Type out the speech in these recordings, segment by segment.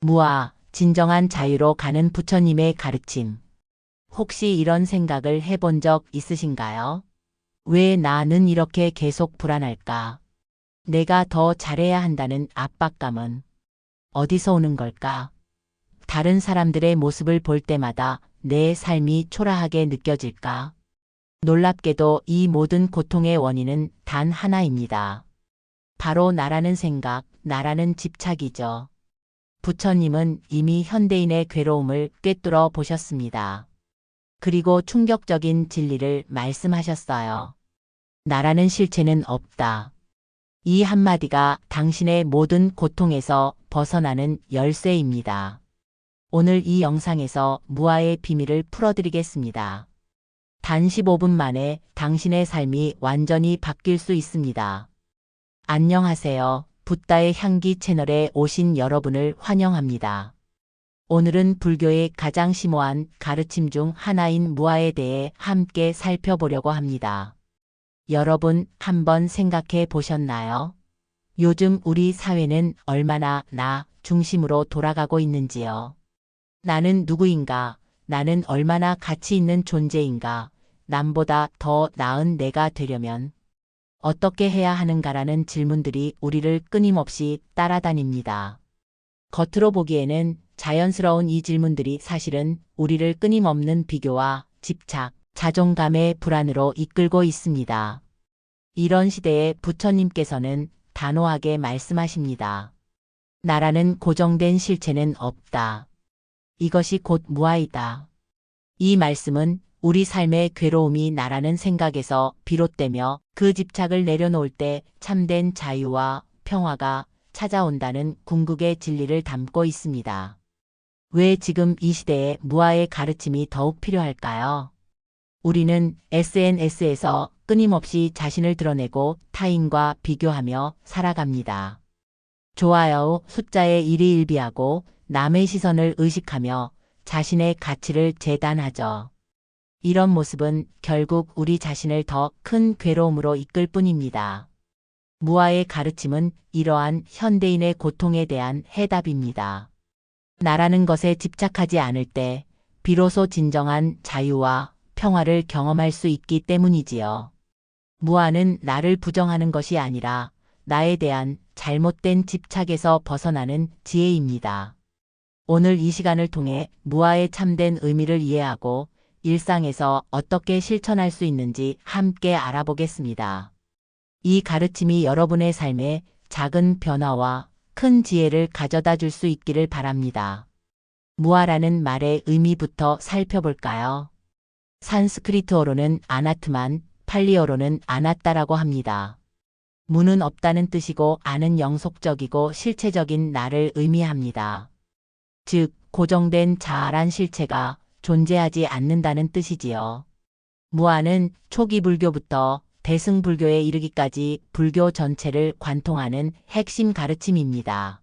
무아, 진정한 자유로 가는 부처님의 가르침. 혹시 이런 생각을 해본 적 있으신가요? 왜 나는 이렇게 계속 불안할까? 내가 더 잘해야 한다는 압박감은 어디서 오는 걸까? 다른 사람들의 모습을 볼 때마다 내 삶이 초라하게 느껴질까? 놀랍게도 이 모든 고통의 원인은 단 하나입니다. 바로 나라는 생각, 나라는 집착이죠. 부처님은 이미 현대인의 괴로움을 꿰뚫어 보셨습니다. 그리고 충격적인 진리를 말씀하셨어요. 나라는 실체는 없다. 이 한마디가 당신의 모든 고통에서 벗어나는 열쇠입니다. 오늘 이 영상에서 무아의 비밀을 풀어드리겠습니다. 단 15분 만에 당신의 삶이 완전히 바뀔 수 있습니다. 안녕하세요. 붓다의 향기 채널에 오신 여러분을 환영합니다. 오늘은 불교의 가장 심오한 가르침 중 하나인 무아에 대해 함께 살펴보려고 합니다. 여러분, 한번 생각해 보셨나요? 요즘 우리 사회는 얼마나 나 중심으로 돌아가고 있는지요? 나는 누구인가? 나는 얼마나 가치 있는 존재인가? 남보다 더 나은 내가 되려면 어떻게 해야 하는가라는 질문들이 우리를 끊임없이 따라다닙니다. 겉으로 보기에는 자연스러운 이 질문들이 사실은 우리를 끊임없는 비교와 집착, 자존감의 불안으로 이끌고 있습니다. 이런 시대에 부처님께서는 단호하게 말씀하십니다. 나라는 고정된 실체는 없다. 이것이 곧 무아이다. 이 말씀은 우리 삶의 괴로움이 나라는 생각에서 비롯되며 그 집착을 내려놓을 때 참된 자유와 평화가 찾아온다는 궁극의 진리를 담고 있습니다. 왜 지금 이 시대에 무아의 가르침이 더욱 필요할까요? 우리는 SNS에서 끊임없이 자신을 드러내고 타인과 비교하며 살아갑니다. 좋아요 숫자에 일희일비하고 남의 시선을 의식하며 자신의 가치를 재단하죠. 이런 모습은 결국 우리 자신을 더 큰 괴로움으로 이끌 뿐입니다. 무아의 가르침은 이러한 현대인의 고통에 대한 해답입니다. 나라는 것에 집착하지 않을 때 비로소 진정한 자유와 평화를 경험할 수 있기 때문이지요. 무아는 나를 부정하는 것이 아니라 나에 대한 잘못된 집착에서 벗어나는 지혜입니다. 오늘 이 시간을 통해 무아의 참된 의미를 이해하고 일상에서 어떻게 실천할 수 있는지 함께 알아보겠습니다. 이 가르침이 여러분의 삶에 작은 변화와 큰 지혜를 가져다 줄 수 있기를 바랍니다. 무아라는 말의 의미부터 살펴볼까요? 산스크리트어로는 아나트만, 팔리어로는 아나따라고 합니다. 무는 없다는 뜻이고 아는 영속적이고 실체적인 나를 의미합니다. 즉, 고정된 자아란 실체가 존재하지 않는다는 뜻이지요. 무아는 초기 불교부터 대승불교에 이르기까지 불교 전체를 관통하는 핵심 가르침입니다.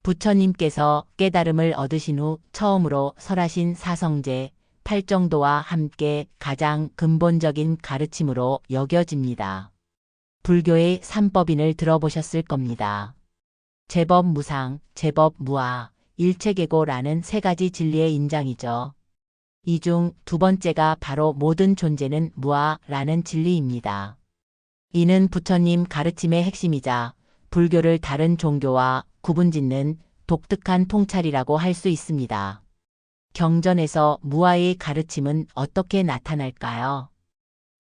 부처님께서 깨달음을 얻으신 후 처음으로 설하신 사성제, 팔정도와 함께 가장 근본적인 가르침으로 여겨집니다. 불교의 삼법인을 들어보셨을 겁니다. 제법 무상, 제법 무아, 일체계고라는 세 가지 진리의 인장이죠. 이 중 두 번째가 바로 모든 존재는 무아라는 진리입니다. 이는 부처님 가르침의 핵심이자 불교를 다른 종교와 구분짓는 독특한 통찰이라고 할 수 있습니다. 경전에서 무아의 가르침은 어떻게 나타날까요?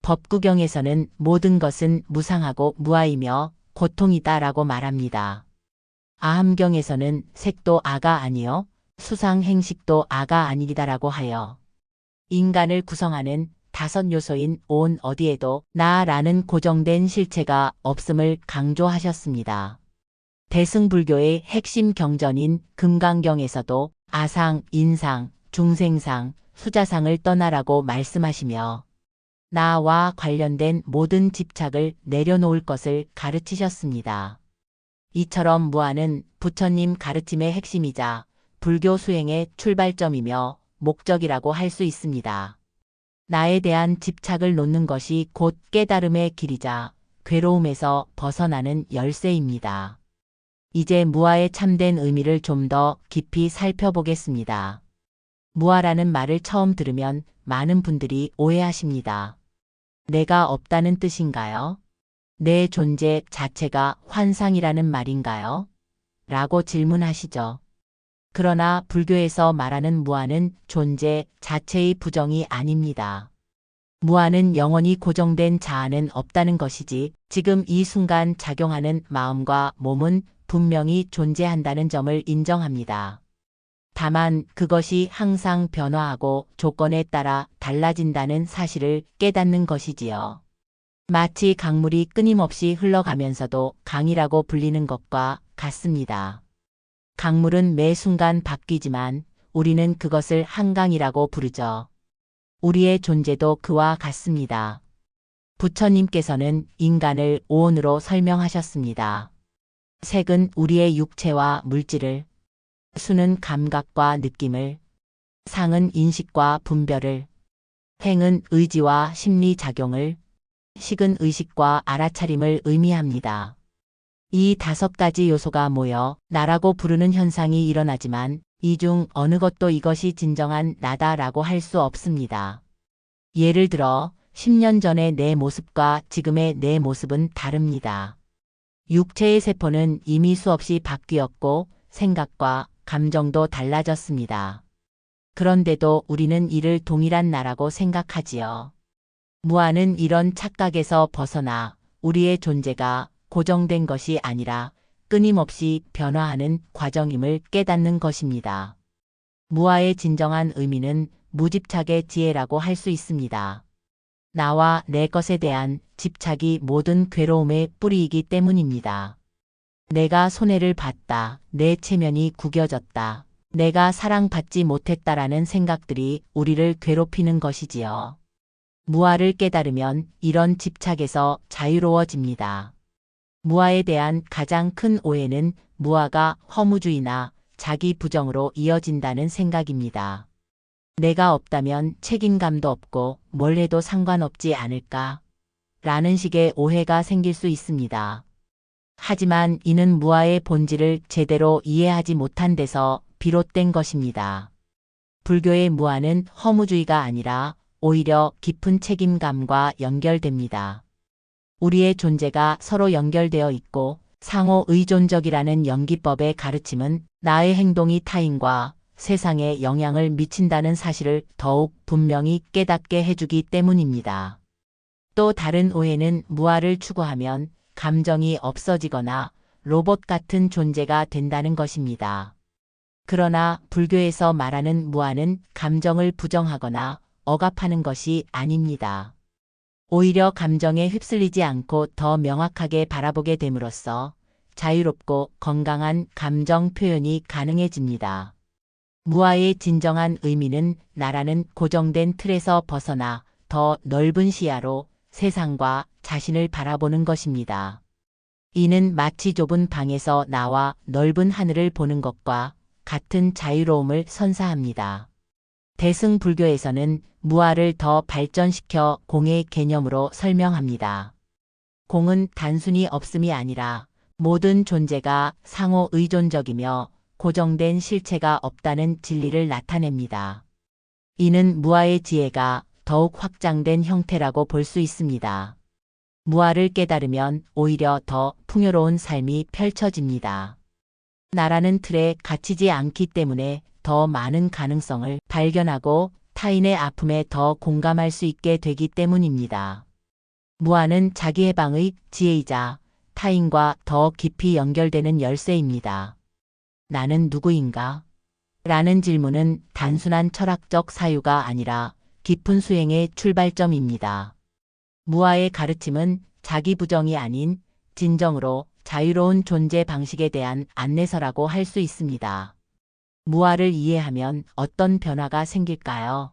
법구경에서는 모든 것은 무상하고 무아이며 고통이다라고 말합니다. 아함경에서는 색도 아가 아니요 수상행식도 아가 아니리다라고 하여 인간을 구성하는 다섯 요소인 온 어디에도 나라는 고정된 실체가 없음을 강조하셨습니다. 대승불교의 핵심 경전인 금강경에서도 아상, 인상, 중생상, 수자상을 떠나라고 말씀하시며 나와 관련된 모든 집착을 내려놓을 것을 가르치셨습니다. 이처럼 무아는 부처님 가르침의 핵심이자 불교 수행의 출발점이며 목적이라고 할 수 있습니다. 나에 대한 집착을 놓는 것이 곧 깨달음의 길이자 괴로움에서 벗어나는 열쇠입니다. 이제 무아의 참된 의미를 좀 더 깊이 살펴보겠습니다. 무아라는 말을 처음 들으면 많은 분들이 오해하십니다. 내가 없다는 뜻인가요? 내 존재 자체가 환상이라는 말인가요? 라고 질문하시죠. 그러나 불교에서 말하는 무아는 존재 자체의 부정이 아닙니다. 무아는 영원히 고정된 자아는 없다는 것이지 지금 이 순간 작용하는 마음과 몸은 분명히 존재한다는 점을 인정합니다. 다만 그것이 항상 변화하고 조건에 따라 달라진다는 사실을 깨닫는 것이지요. 마치 강물이 끊임없이 흘러가면서도 강이라고 불리는 것과 같습니다. 강물은 매 순간 바뀌지만 우리는 그것을 한강이라고 부르죠. 우리의 존재도 그와 같습니다. 부처님께서는 인간을 오온으로 설명하셨습니다. 색은 우리의 육체와 물질을, 수는 감각과 느낌을, 상은 인식과 분별을, 행은 의지와 심리작용을, 식은 의식과 알아차림을 의미합니다. 이 5가지 요소가 모여 나라고 부르는 현상이 일어나지만 이 중 어느 것도 이것이 진정한 나다라고 할 수 없습니다. 예를 들어 10년 전의 내 모습과 지금의 내 모습은 다릅니다. 육체의 세포는 이미 수없이 바뀌었고 생각과 감정도 달라졌습니다. 그런데도 우리는 이를 동일한 나라고 생각하지요. 무아는 이런 착각에서 벗어나 우리의 존재가 고정된 것이 아니라 끊임없이 변화하는 과정임을 깨닫는 것입니다. 무아의 진정한 의미는 무집착의 지혜라고 할 수 있습니다. 나와 내 것에 대한 집착이 모든 괴로움의 뿌리이기 때문입니다. 내가 손해를 봤다, 내 체면이 구겨졌다, 내가 사랑받지 못했다라는 생각들이 우리를 괴롭히는 것이지요. 무아를 깨달으면 이런 집착에서 자유로워집니다. 무아에 대한 가장 큰 오해는 무아가 허무주의나 자기 부정으로 이어진다는 생각입니다. 내가 없다면 책임감도 없고 뭘 해도 상관없지 않을까? 라는 식의 오해가 생길 수 있습니다. 하지만 이는 무아의 본질을 제대로 이해하지 못한 데서 비롯된 것입니다. 불교의 무아는 허무주의가 아니라 오히려 깊은 책임감과 연결됩니다. 우리의 존재가 서로 연결되어 있고 상호 의존적이라는 연기법의 가르침은 나의 행동이 타인과 세상에 영향을 미친다는 사실을 더욱 분명히 깨닫게 해주기 때문입니다. 또 다른 오해는 무아를 추구하면 감정이 없어지거나 로봇 같은 존재가 된다는 것입니다. 그러나 불교에서 말하는 무아는 감정을 부정하거나 억압하는 것이 아닙니다. 오히려 감정에 휩쓸리지 않고 더 명확하게 바라보게 됨으로써 자유롭고 건강한 감정 표현이 가능해집니다. 무아의 진정한 의미는 나라는 고정된 틀에서 벗어나 더 넓은 시야로 세상과 자신을 바라보는 것입니다. 이는 마치 좁은 방에서 나와 넓은 하늘을 보는 것과 같은 자유로움을 선사합니다. 대승불교에서는 무아를 더 발전시켜 공의 개념으로 설명합니다. 공은 단순히 없음이 아니라 모든 존재가 상호 의존적이며 고정된 실체가 없다는 진리를 나타냅니다. 이는 무아의 지혜가 더욱 확장된 형태라고 볼 수 있습니다. 무아를 깨달으면 오히려 더 풍요로운 삶이 펼쳐집니다. 나라는 틀에 갇히지 않기 때문에 더 많은 가능성을 발견하고 타인의 아픔에 더 공감할 수 있게 되기 때문입니다. 무아는 자기 해방의 지혜이자 타인과 더 깊이 연결되는 열쇠입니다. 나는 누구인가? 라는 질문은 단순한 철학적 사유가 아니라 깊은 수행의 출발점입니다. 무아의 가르침은 자기 부정이 아닌 진정으로 자유로운 존재 방식에 대한 안내서라고 할 수 있습니다. 무아를 이해하면 어떤 변화가 생길까요?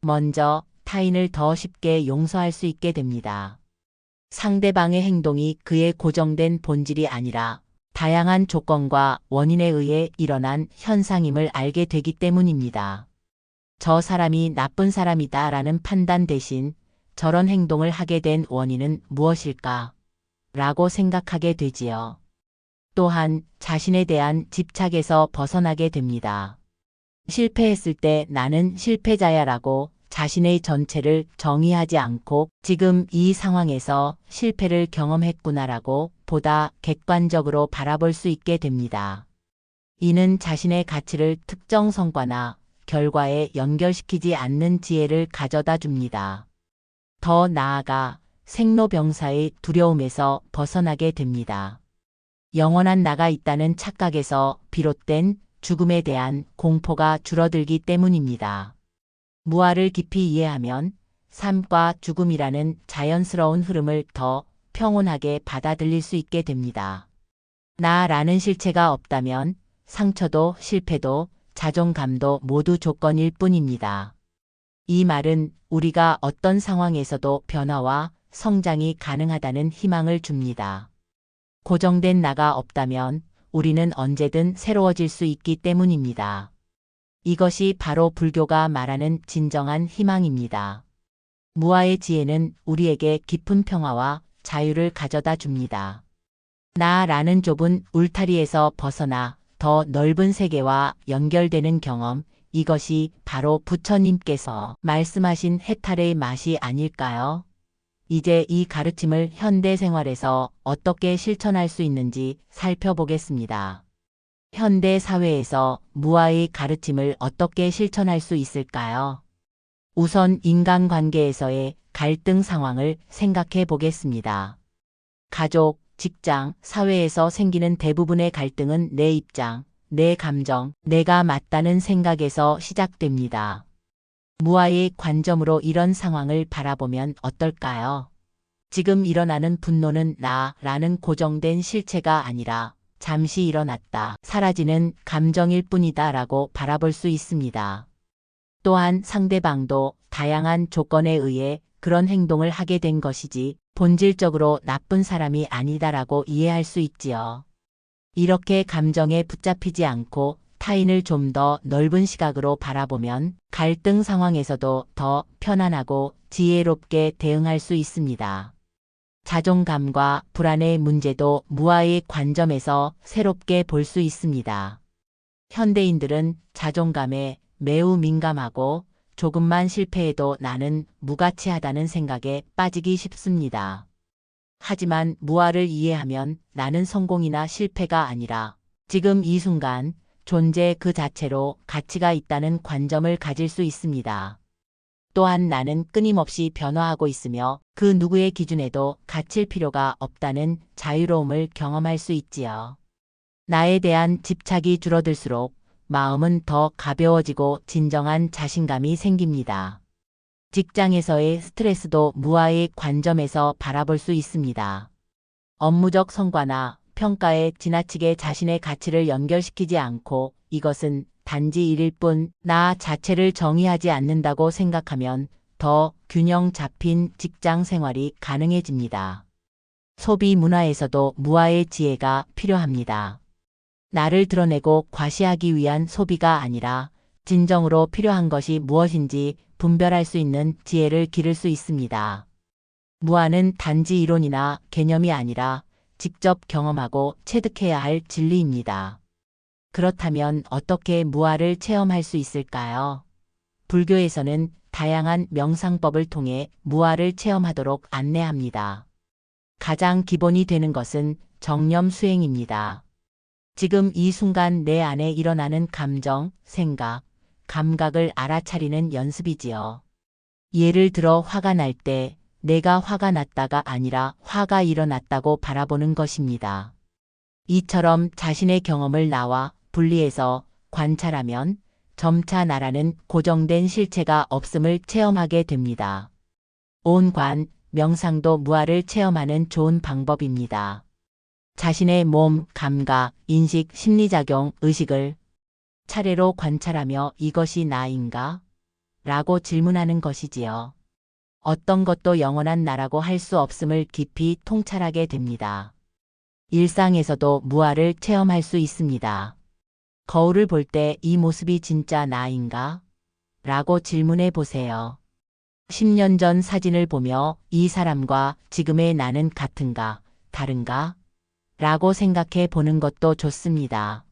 먼저 타인을 더 쉽게 용서할 수 있게 됩니다. 상대방의 행동이 그의 고정된 본질이 아니라 다양한 조건과 원인에 의해 일어난 현상임을 알게 되기 때문입니다. 저 사람이 나쁜 사람이다 라는 판단 대신 저런 행동을 하게 된 원인은 무엇일까? 라고 생각하게 되지요. 또한 자신에 대한 집착에서 벗어나게 됩니다. 실패했을 때 나는 실패자야라고 자신의 전체를 정의하지 않고 지금 이 상황에서 실패를 경험했구나라고 보다 객관적으로 바라볼 수 있게 됩니다. 이는 자신의 가치를 특정 성과나 결과에 연결시키지 않는 지혜를 가져다 줍니다. 더 나아가 생로병사의 두려움에서 벗어나게 됩니다. 영원한 나가 있다는 착각에서 비롯된 죽음에 대한 공포가 줄어들기 때문입니다. 무아를 깊이 이해하면 삶과 죽음이라는 자연스러운 흐름을 더 평온하게 받아들일 수 있게 됩니다. 나라는 실체가 없다면 상처도 실패도 자존감도 모두 조건일 뿐입니다. 이 말은 우리가 어떤 상황에서도 변화와 성장이 가능하다는 희망을 줍니다. 고정된 나가 없다면 우리는 언제든 새로워질 수 있기 때문입니다. 이것이 바로 불교가 말하는 진정한 희망입니다. 무아의 지혜는 우리에게 깊은 평화와 자유를 가져다 줍니다. 나라는 좁은 울타리에서 벗어나 더 넓은 세계와 연결되는 경험, 이것이 바로 부처님께서 말씀하신 해탈의 맛이 아닐까요? 이제 이 가르침을 현대 생활에서 어떻게 실천할 수 있는지 살펴보겠습니다. 현대 사회에서 무아의 가르침을 어떻게 실천할 수 있을까요? 우선 인간관계에서의 갈등 상황을 생각해 보겠습니다. 가족, 직장, 사회에서 생기는 대부분의 갈등은 내 입장, 내 감정, 내가 맞다는 생각에서 시작됩니다. 무아의 관점으로 이런 상황을 바라보면 어떨까요? 지금 일어나는 분노는 나라는 고정된 실체가 아니라 잠시 일어났다, 사라지는 감정일 뿐이다 라고 바라볼 수 있습니다. 또한 상대방도 다양한 조건에 의해 그런 행동을 하게 된 것이지 본질적으로 나쁜 사람이 아니다라고 이해할 수 있지요. 이렇게 감정에 붙잡히지 않고 타인을 좀 더 넓은 시각으로 바라보면 갈등 상황에서도 더 편안하고 지혜롭게 대응할 수 있습니다. 자존감과 불안의 문제도 무아의 관점에서 새롭게 볼 수 있습니다. 현대인들은 자존감에 매우 민감하고 조금만 실패해도 나는 무가치하다는 생각에 빠지기 쉽습니다. 하지만 무아를 이해하면 나는 성공이나 실패가 아니라 지금 이 순간 존재 그 자체로 가치가 있다는 관점을 가질 수 있습니다. 또한 나는 끊임없이 변화하고 있으며 그 누구의 기준에도 갇힐 필요가 없다는 자유로움을 경험할 수 있지요. 나에 대한 집착이 줄어들수록 마음은 더 가벼워지고 진정한 자신감이 생깁니다. 직장에서의 스트레스도 무아의 관점에서 바라볼 수 있습니다. 업무적 성과나 평가에 지나치게 자신의 가치를 연결시키지 않고 이것은 단지 일일 뿐 나 자체를 정의하지 않는다고 생각하면 더 균형 잡힌 직장 생활이 가능해집니다. 소비 문화에서도 무아의 지혜가 필요합니다. 나를 드러내고 과시하기 위한 소비가 아니라 진정으로 필요한 것이 무엇인지 분별할 수 있는 지혜를 기를 수 있습니다. 무아는 단지 이론이나 개념이 아니라 직접 경험하고 체득해야 할 진리입니다. 그렇다면 어떻게 무아를 체험할 수 있을까요? 불교에서는 다양한 명상법을 통해 무아를 체험하도록 안내합니다. 가장 기본이 되는 것은 정념 수행입니다. 지금 이 순간 내 안에 일어나는 감정, 생각, 감각을 알아차리는 연습이지요. 예를 들어 화가 날 때 내가 화가 났다가 아니라 화가 일어났다고 바라보는 것입니다. 이처럼 자신의 경험을 나와 분리해서 관찰하면 점차 나라는 고정된 실체가 없음을 체험하게 됩니다. 온관, 명상도 무아를 체험하는 좋은 방법입니다. 자신의 몸, 감각, 인식, 심리작용, 의식을 차례로 관찰하며 이것이 나인가? 라고 질문하는 것이지요. 어떤 것도 영원한 나라고 할 수 없음을 깊이 통찰하게 됩니다. 일상에서도 무아를 체험할 수 있습니다. 거울을 볼 때 이 모습이 진짜 나인가? 라고 질문해 보세요. 10년 전 사진을 보며 이 사람과 지금의 나는 같은가, 다른가? 라고 생각해 보는 것도 좋습니다.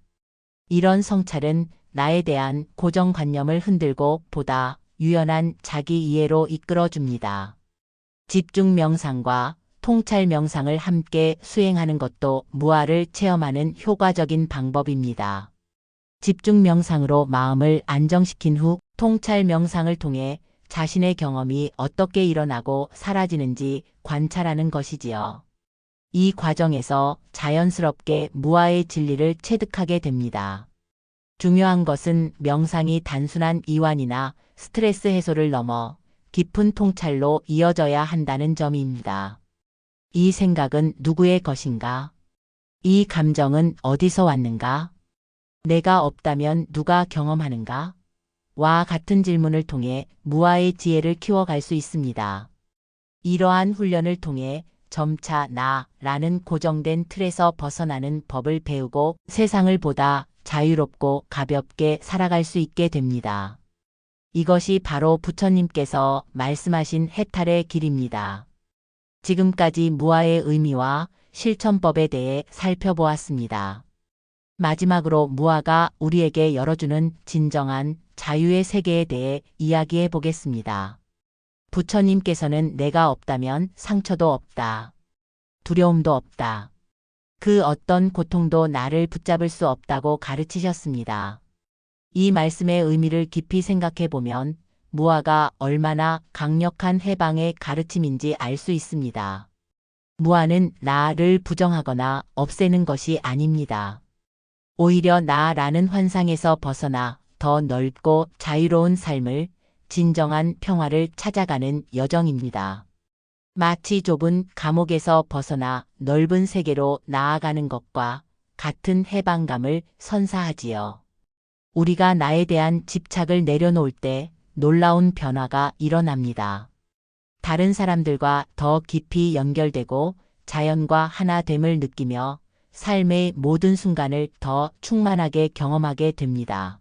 이런 성찰은 나에 대한 고정관념을 흔들고 보다 유연한 자기 이해로 이끌어줍니다. 집중 명상과 통찰 명상을 함께 수행하는 것도 무아를 체험하는 효과적인 방법입니다. 집중 명상으로 마음을 안정시킨 후 통찰 명상을 통해 자신의 경험이 어떻게 일어나고 사라지는지 관찰하는 것이지요. 이 과정에서 자연스럽게 무아의 진리를 체득하게 됩니다. 중요한 것은 명상이 단순한 이완이나 스트레스 해소를 넘어 깊은 통찰로 이어져야 한다는 점입니다. 이 생각은 누구의 것인가? 이 감정은 어디서 왔는가? 내가 없다면 누가 경험하는가? 와 같은 질문을 통해 무아의 지혜를 키워갈 수 있습니다. 이러한 훈련을 통해 점차 나라는 고정된 틀에서 벗어나는 법을 배우고 세상을 보다 자유롭고 가볍게 살아갈 수 있게 됩니다. 이것이 바로 부처님께서 말씀하신 해탈의 길입니다. 지금까지 무아의 의미와 실천법에 대해 살펴보았습니다. 마지막으로 무아가 우리에게 열어주는 진정한 자유의 세계에 대해 이야기해 보겠습니다. 부처님께서는 내가 없다면 상처도 없다. 두려움도 없다. 그 어떤 고통도 나를 붙잡을 수 없다고 가르치셨습니다. 이 말씀의 의미를 깊이 생각해 보면 무아가 얼마나 강력한 해방의 가르침인지 알 수 있습니다. 무아는 나를 부정하거나 없애는 것이 아닙니다. 오히려 나라는 환상에서 벗어나 더 넓고 자유로운 삶을, 진정한 평화를 찾아가는 여정입니다. 마치 좁은 감옥에서 벗어나 넓은 세계로 나아가는 것과 같은 해방감을 선사하지요. 우리가 나에 대한 집착을 내려놓을 때 놀라운 변화가 일어납니다. 다른 사람들과 더 깊이 연결되고 자연과 하나됨을 느끼며 삶의 모든 순간을 더 충만하게 경험하게 됩니다.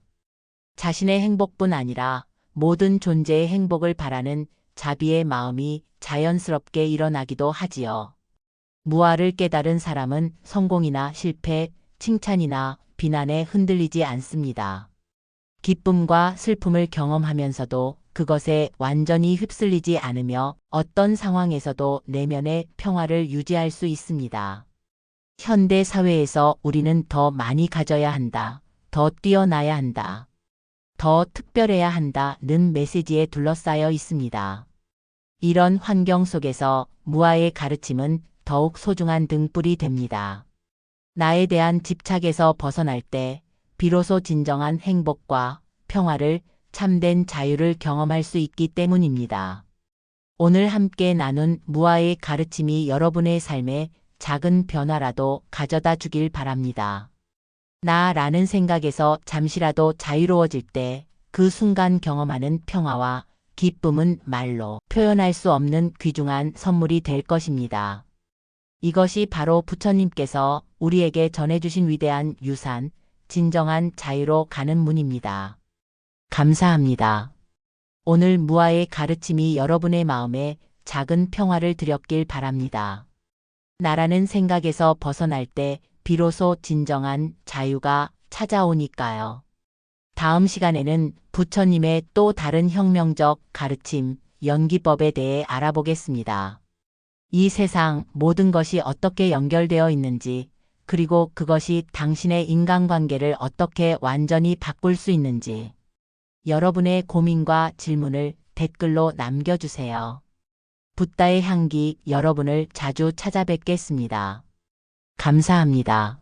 자신의 행복뿐 아니라 모든 존재의 행복을 바라는 자비의 마음이 자연스럽게 일어나기도 하지요. 무아를 깨달은 사람은 성공이나 실패, 칭찬이나 비난에 흔들리지 않습니다. 기쁨과 슬픔을 경험하면서도 그것에 완전히 휩쓸리지 않으며 어떤 상황에서도 내면의 평화를 유지할 수 있습니다. 현대 사회에서 우리는 더 많이 가져야 한다, 더 뛰어나야 한다, 더 특별해야 한다는 메시지에 둘러싸여 있습니다. 이런 환경 속에서 무아의 가르침은 더욱 소중한 등불이 됩니다. 나에 대한 집착에서 벗어날 때 비로소 진정한 행복과 평화를, 참된 자유를 경험할 수 있기 때문입니다. 오늘 함께 나눈 무아의 가르침이 여러분의 삶에 작은 변화라도 가져다 주길 바랍니다. 나라는 생각에서 잠시라도 자유로워질 때 그 순간 경험하는 평화와 기쁨은 말로 표현할 수 없는 귀중한 선물이 될 것입니다. 이것이 바로 부처님께서 우리에게 전해주신 위대한 유산, 진정한 자유로 가는 문입니다. 감사합니다. 오늘 무아의 가르침이 여러분의 마음에 작은 평화를 드렸길 바랍니다. 나라는 생각에서 벗어날 때 비로소 진정한 자유가 찾아오니까요. 다음 시간에는 부처님의 또 다른 혁명적 가르침, 연기법에 대해 알아보겠습니다. 이 세상 모든 것이 어떻게 연결되어 있는지, 그리고 그것이 당신의 인간관계를 어떻게 완전히 바꿀 수 있는지, 여러분의 고민과 질문을 댓글로 남겨주세요. 붓다의 향기 여러분을 자주 찾아뵙겠습니다. 감사합니다.